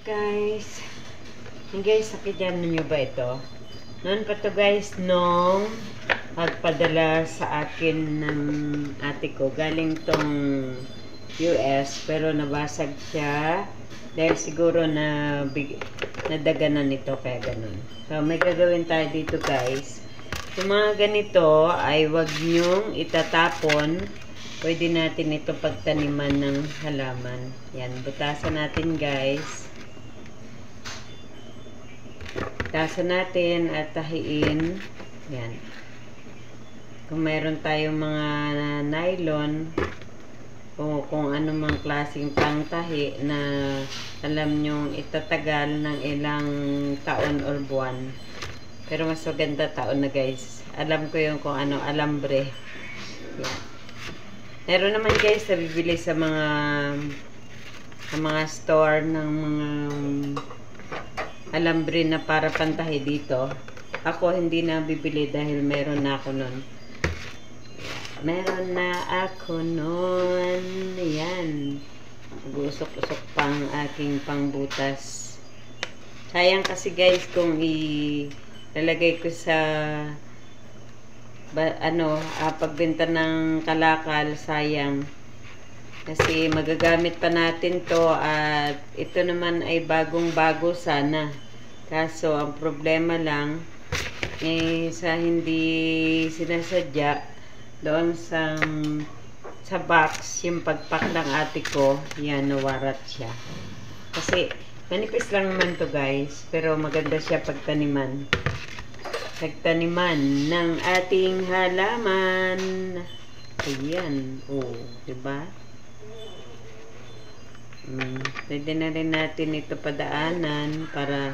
guys. Guys, sakidyan nyo ba ito? Noon pa to guys, nung magpadala sa akin ng ate ko. Galing tong US, pero nabasag siya. Dahil siguro nadaganan nito, kaya ganun. So, may gagawin tayo dito guys. Yung mga ganito ay wag nyong itatapon. Pwede natin ito pagtaniman ng halaman. Yan, butasan natin guys. Butasan natin at tahiin. Yan. Kung mayroon tayong mga nylon o kung anumang klaseng pangtahi na alam nyong itatagal ng ilang taon or buwan. Pero mas maganda taon na guys. Alam ko yung kung ano, alambre. Yan. Meron naman guys na bibili sa mga store ng mga alambre na para pantahi dito. Ako hindi na bibili dahil meron na ako nun. Meron na ako nun. Yan. Nag-usok-usok pang aking pangbutas. Sayang kasi guys kung ilalagay ko sa pagbenta ng kalakal, sayang. Kasi magagamit pa natin to at ito naman ay bagong-bago sana. Kaso ang problema lang sa hindi sinasadya doon sa box, yung pagpak ng ate ko, yan, nawarat siya. Kasi manipis lang naman to guys, pero maganda siya pagtaniman. Pagtaniman ng ating halaman. Ayan. Oh, diba? Pwede na rin natin ito padaanan para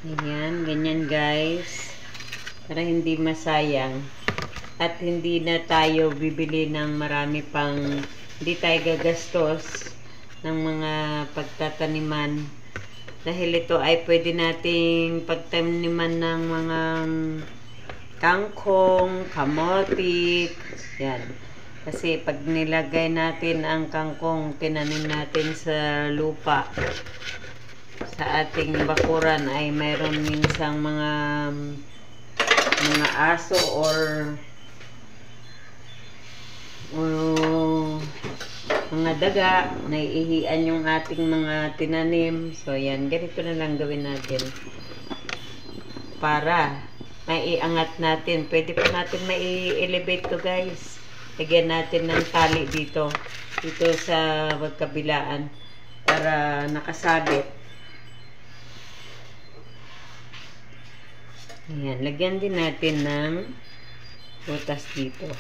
ayan, ganyan guys. Para hindi masayang. At hindi na tayo bibili ng marami pang, hindi tayo gagastos ng mga pagtataniman. Dahil ito ay pwede nating pagtaniman ng mga kangkong, kamote. Yan. Kasi pag nilagay natin ang kangkong, tinanim natin sa lupa, sa ating bakuran ay mayroon minsang mga aso or mga daga, naiihian yung ating mga tinanim. So, yan. Ganito na lang gawin natin. Para maiangat natin. Pwede pa natin mai-elevate to guys. Lagyan natin ng tali dito. Dito sa magkabilaan. Para nakasabit. Ayan. Lagyan din natin ng butas dito.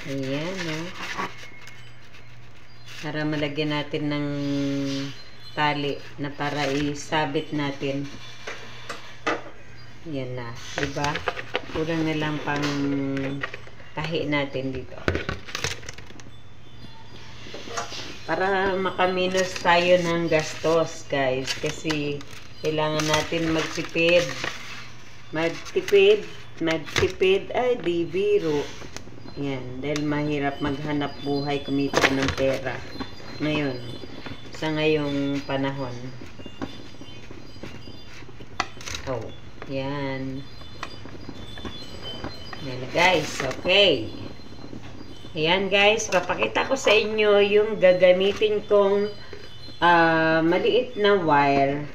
Ayan, para malagyan natin ng tali na para isabit natin. Yan na, diba? Kulang na lang pang tahi natin dito. Para makaminos tayo ng gastos, guys. Kasi kailangan natin magtipid. Magtipid, ay di biro. Yan, dahil mahirap maghanap buhay, kumita ng pera. Ngayon, sa ngayong panahon. Oh, yan. Yan guys, okay. Ayan guys, papakita ko sa inyo yung gagamitin kong maliit na wire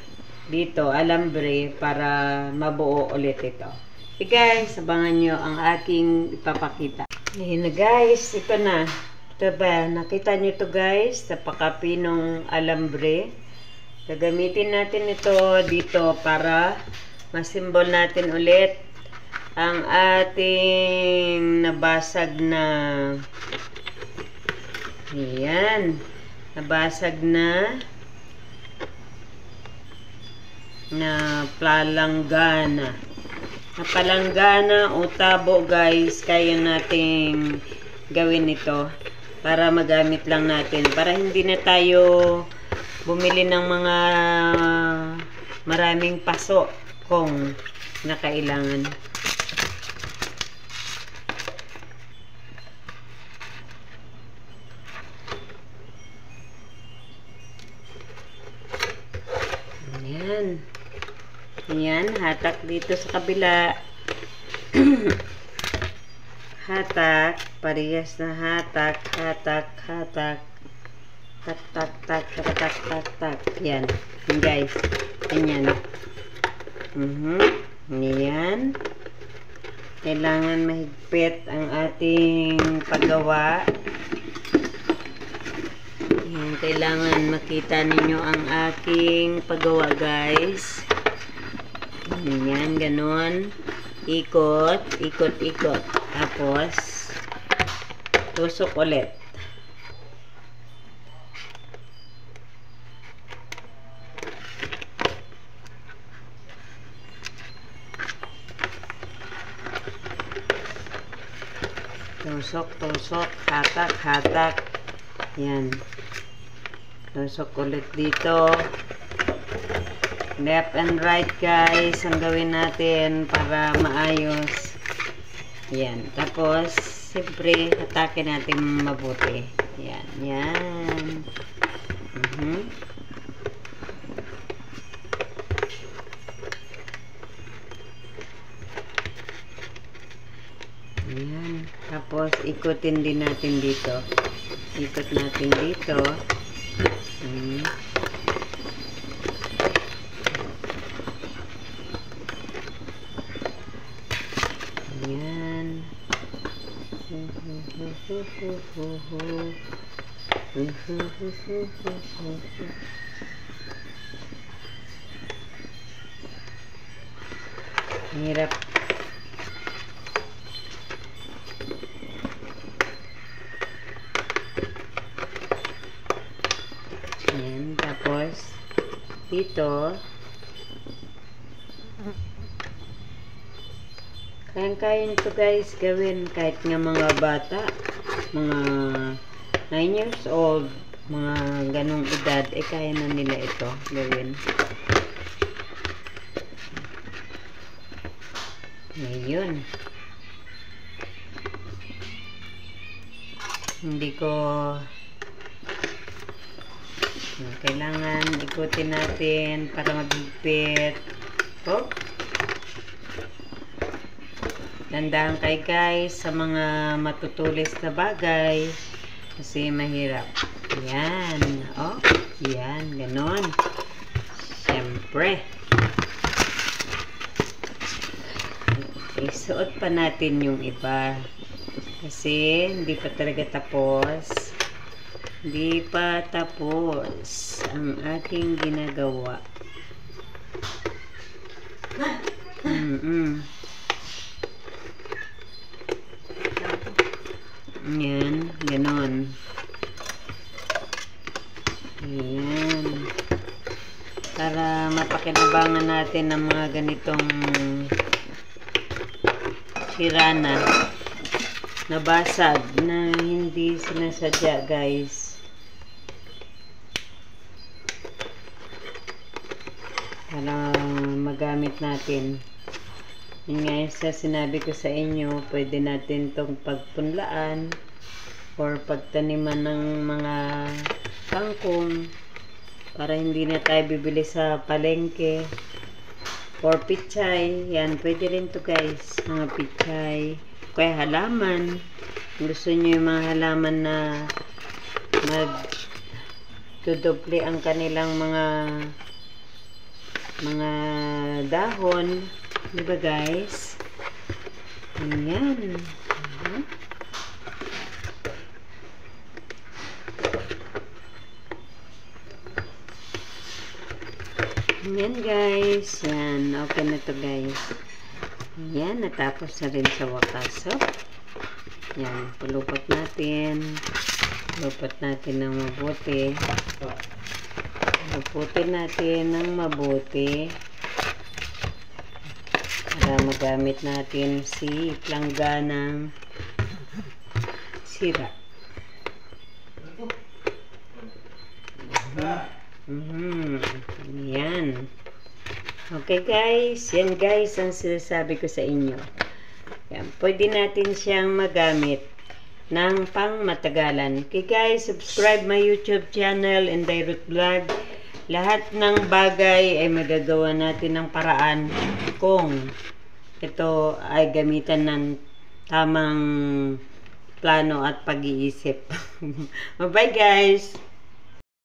dito, alambre, para mabuo ulit ito. Okay guys, abangan nyo ang aking ipapakita. Ayan na guys, ito na. Ito ba, nakita nyo ito guys, napakapinong alambre. Gagamitin natin ito dito para masimbol natin ulit ang ating nabasag na, ayan, nabasag na palanggana. Palanggana o tabo guys, kaya nating gawin ito para magamit lang natin, para hindi na tayo bumili ng mga maraming paso kung nakailangan. Yan, hatak dito sa kabila. Hatak, parehas na hatak, hatak, hatak. Tak, tak, tak, tak, tak, tak, tak. Yan. Yan guys. Ganyan. Yan. Kailangan mahigpit ang ating paggawa. Yan. Kailangan makita ninyo ang aking paggawa guys. Yan. Ganon. Ikot. Ikot, ikot. Tapos, tusok ulit. Tusok, tusok, hatak, hatak. Yan. Tusok ulit dito. Left and right guys, ang gawin natin para maayos. Yan. Tapos, siyempre, hatakin natin mabuti. Yan. Yan. Ayan. Tapos, ikutin din natin dito. Ikot natin dito. Ayan. Hirap. Ayan, tapos dito kayang-kaya nito guys gawin kahit nga mga bata, mga 9 years old, mga ganong edad, kaya na nila ito gawin. Ngayon hindi ko kailangan ikutin natin para maghigpit. Tandaan kayo guys sa mga matutulis na bagay kasi mahirap. Yan. Yan. Ganon. Siyempre. Isuot pa natin yung iba kasi hindi pa talaga tapos. Hindi pa tapos ang aking ginagawa. Yan, ganon. Ayan. Para mapakinabangan natin ang mga ganitong sirana, nabasag, na hindi sinasadya guys. Para magamit natin. Yun nga sa sinabi ko sa inyo, pwede natin itong pagpunlaan or pagtaniman ng mga kangkong para hindi na tayo bibili sa palengke or pichay. Yan, pwede rin to guys, mga pichay. Kaya halaman, gusto nyo yung mga halaman na magtudoble ang kanilang mga dahon. Diba guys? Ayan. Ayan guys. Yan. Okay na to guys. Ayan. Natapos na rin sa wakas. Yan. Pulupot natin. Pulupot natin ng mabuti. Puluputin natin ng mabuti. Para magamit natin si planggana sira. Yan. Okay guys, yan guys ang sinasabi ko sa inyo. Yan, pwede natin siyang magamit ng pangmatagalan. Okay guys, subscribe my YouTube channel, Inday Ruth Vlog. Lahat ng bagay ay magagawa natin ng paraan kung ito ay gamitan ng tamang plano at pag-iisip. Bye guys!